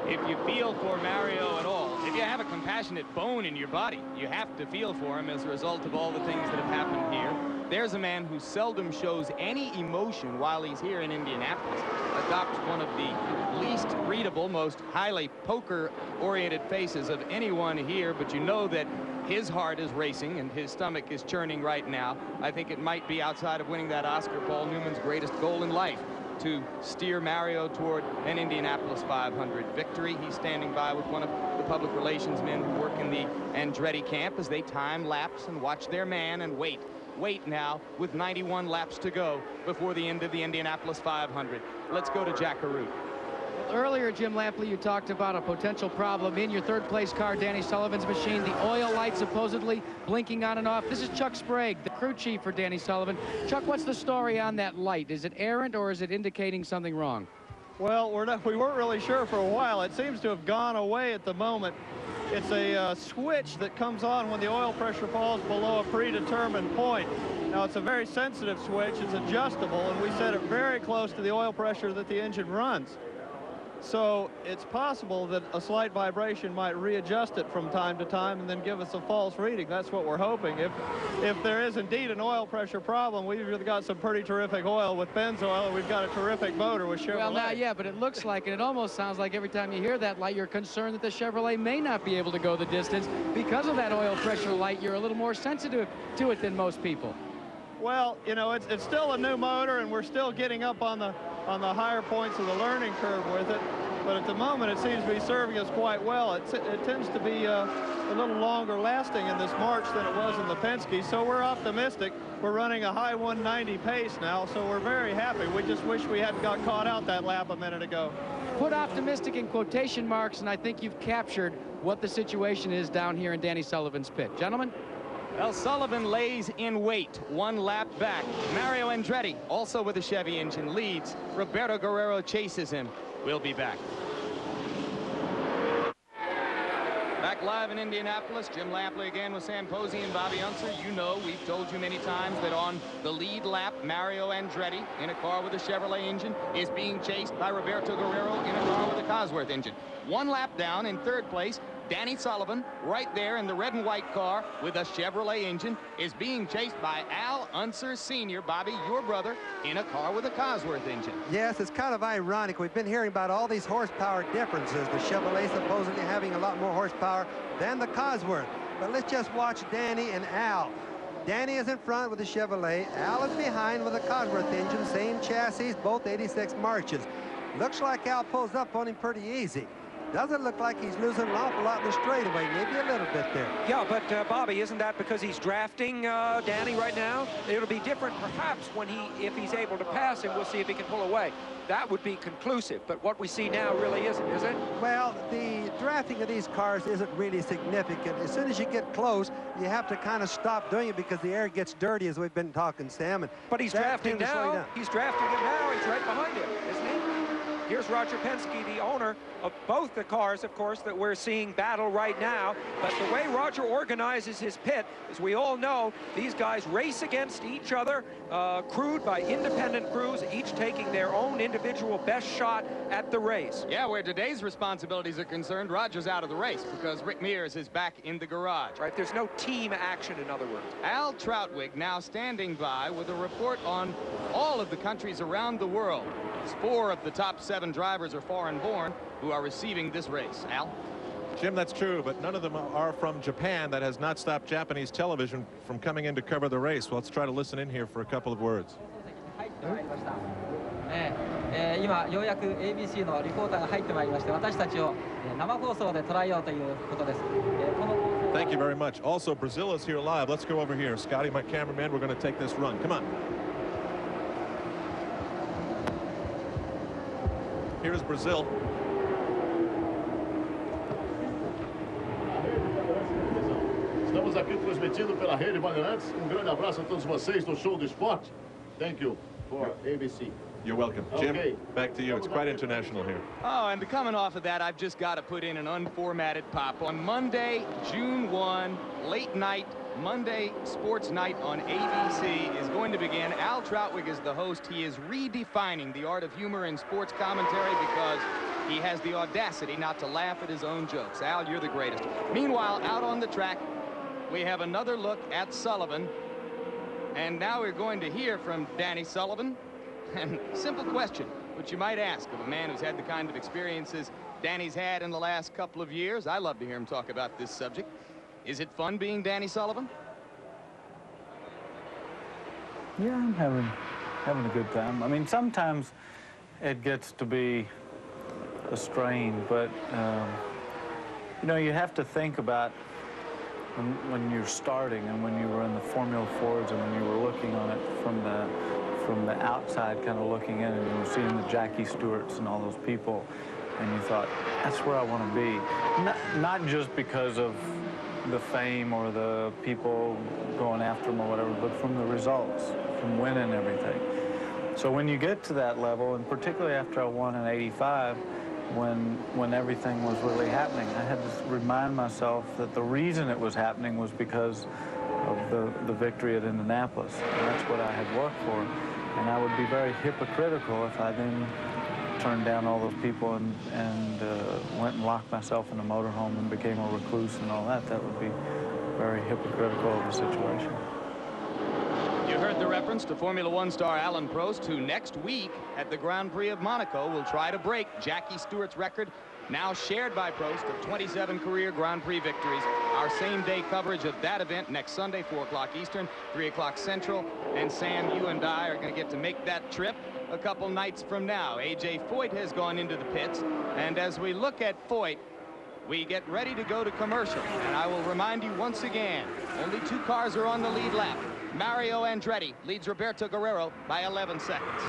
if you feel for Mario at all, if you have a compassionate bone in your body, you have to feel for him as a result of all the things that have happened here. There's a man who seldom shows any emotion while he's here in Indianapolis. Adopts one of the least readable, most highly poker-oriented faces of anyone here, but you know that his heart is racing and his stomach is churning right now. I think it might be, outside of winning that Oscar, Paul Newman's greatest goal in life, to steer Mario toward an Indianapolis 500 victory. He's standing by with one of the public relations men who work in the Andretti camp as they time lapse and watch their man and wait now with 91 laps to go before the end of the Indianapolis 500. Let's go to Jack Arute. Earlier, Jim Lampley, you talked about a potential problem in your third-place car, Danny Sullivan's machine. The oil light supposedly blinking on and off. This is Chuck Sprague, the crew chief for Danny Sullivan. Chuck, what's the story on that light? Is it errant or is it indicating something wrong? Well, we weren't really sure for a while. It seems to have gone away at the moment. It's a switch that comes on when the oil pressure falls below a predetermined point. Now, it's a very sensitive switch. It's adjustable, and we set it very close to the oil pressure that the engine runs. So it's possible that a slight vibration might readjust it from time to time and then give us a false reading. That's what we're hoping. If there is indeed an oil pressure problem, we've really got some pretty terrific oil with Pennzoil, and we've got a terrific motor with Chevrolet. Well, now, yeah, but it looks like, and it almost sounds like every time you hear that light, you're concerned that the Chevrolet may not be able to go the distance. Because of that oil pressure light, you're a little more sensitive to it than most people. Well, you know, it's still a new motor, and we're still getting up on the higher points of the learning curve with it. But at the moment, it seems to be serving us quite well. It tends to be a little longer lasting in this March than it was in the Penske, so we're optimistic. We're running a high 190 pace now, so we're very happy. We just wish we hadn't got caught out that lap a minute ago. Put optimistic in quotation marks, and I think you've captured what the situation is down here in Danny Sullivan's pit. Gentlemen? Well, Sullivan lays in wait, one lap back. Mario Andretti, also with a Chevy engine, leads. Roberto Guerrero chases him. We'll be back. Back live in Indianapolis, Jim Lampley again with Sam Posey and Bobby Unser. You know, we've told you many times that on the lead lap, Mario Andretti, in a car with a Chevrolet engine, is being chased by Roberto Guerrero in a car with a Cosworth engine. One lap down in third place, Danny Sullivan, right there in the red and white car with a Chevrolet engine, is being chased by Al Unser Sr., Bobby, your brother, in a car with a Cosworth engine. Yes, it's kind of ironic. We've been hearing about all these horsepower differences, the Chevrolet supposedly having a lot more horsepower than the Cosworth. But let's just watch Danny and Al. Danny is in front with the Chevrolet. Al is behind with a Cosworth engine, same chassis, both 86 Marches. Looks like Al pulls up on him pretty easy. Doesn't look like he's losing an awful lot in the straightaway, maybe a little bit there. Yeah, but Bobby, isn't that because he's drafting Danny right now? It'll be different perhaps when if he's able to pass him. We'll see if he can pull away. That would be conclusive, but what we see now really isn't, is it? Well, the drafting of these cars isn't really significant. As soon as you get close, you have to kind of stop doing it because the air gets dirty, as we've been talking, Sam. But he's drafting now. He's drafting him now. He's right behind him, isn't he? Here's Roger Penske, the owner of both the cars, of course, that we're seeing battle right now. But the way Roger organizes his pit, as we all know, these guys race against each other, crewed by independent crews, each taking their own individual best shot at the race. Yeah, where today's responsibilities are concerned, Roger's out of the race because Rick Mears is back in the garage. Right, there's no team action, in other words. Al Troutwig now standing by with a report on all of the countries around the world. 4 of the top 7 drivers are foreign-born who are receiving this race. Al? Jim, that's true, but none of them are from Japan. That has not stopped Japanese television from coming in to cover the race. Well, let's try to listen in here for a couple of words.今ようやく ABC のリポーターが入ってまいりまして、私たちを生放送で捉えようということです。Thank you very much. Also, Brazil is here live. Let's go over here. Scotty, my cameraman, we're going to take this run. Come on. Here's Brazil. Estamos aqui transmitindo pela Rede Bandeirantes. Grande abraço a todos vocês do Show do Esporte. Thank you for ABC. You're welcome. Jim, back to you. It's quite international here. Oh, and coming off of that, I've just got to put in an unformatted pop. On Monday, June 1, late night, Monday Sports Night on ABC is going to begin. Al Troutwig is the host. He is redefining the art of humor in sports commentary because he has the audacity not to laugh at his own jokes. Al, you're the greatest. Meanwhile, out on the track, we have another look at Sullivan. And now we're going to hear from Danny Sullivan. And simple question, which you might ask of a man who's had the kind of experiences Danny's had in the last couple of years. I love to hear him talk about this subject. Is it fun being Danny Sullivan? Yeah, I'm having a good time. I mean, sometimes it gets to be a strain, but you know, you have to think about when you're starting and when you were in the Formula Fords and when you were looking on it from the outside, kind of looking in, and you were seeing the Jackie Stewarts and all those people, and you thought, that's where I want to be. Not just because of the fame or the people going after them or whatever, but from the results, from winning everything. So when you get to that level, and particularly after I won in '85, when everything was really happening, I had to remind myself that the reason it was happening was because of the victory at Indianapolis. And that's what I had worked for. And I would be very hypocritical if I then turned down all those people and went and locked myself in a motorhome and became a recluse and all that. That would be very hypocritical of the situation. You heard the reference to Formula One star Alan Prost, who next week at the Grand Prix of Monaco will try to break Jackie Stewart's record, now shared by Prost, of 27 career Grand Prix victories. Our same-day coverage of that event next Sunday, 4 o'clock Eastern, 3 o'clock Central. And Sam, you and I are going to get to make that trip a couple nights from now. A.J. Foyt has gone into the pits, and as we look at Foyt, we get ready to go to commercial. And I will remind you once again, only 2 cars are on the lead lap. Mario Andretti leads Roberto Guerrero by 11 seconds.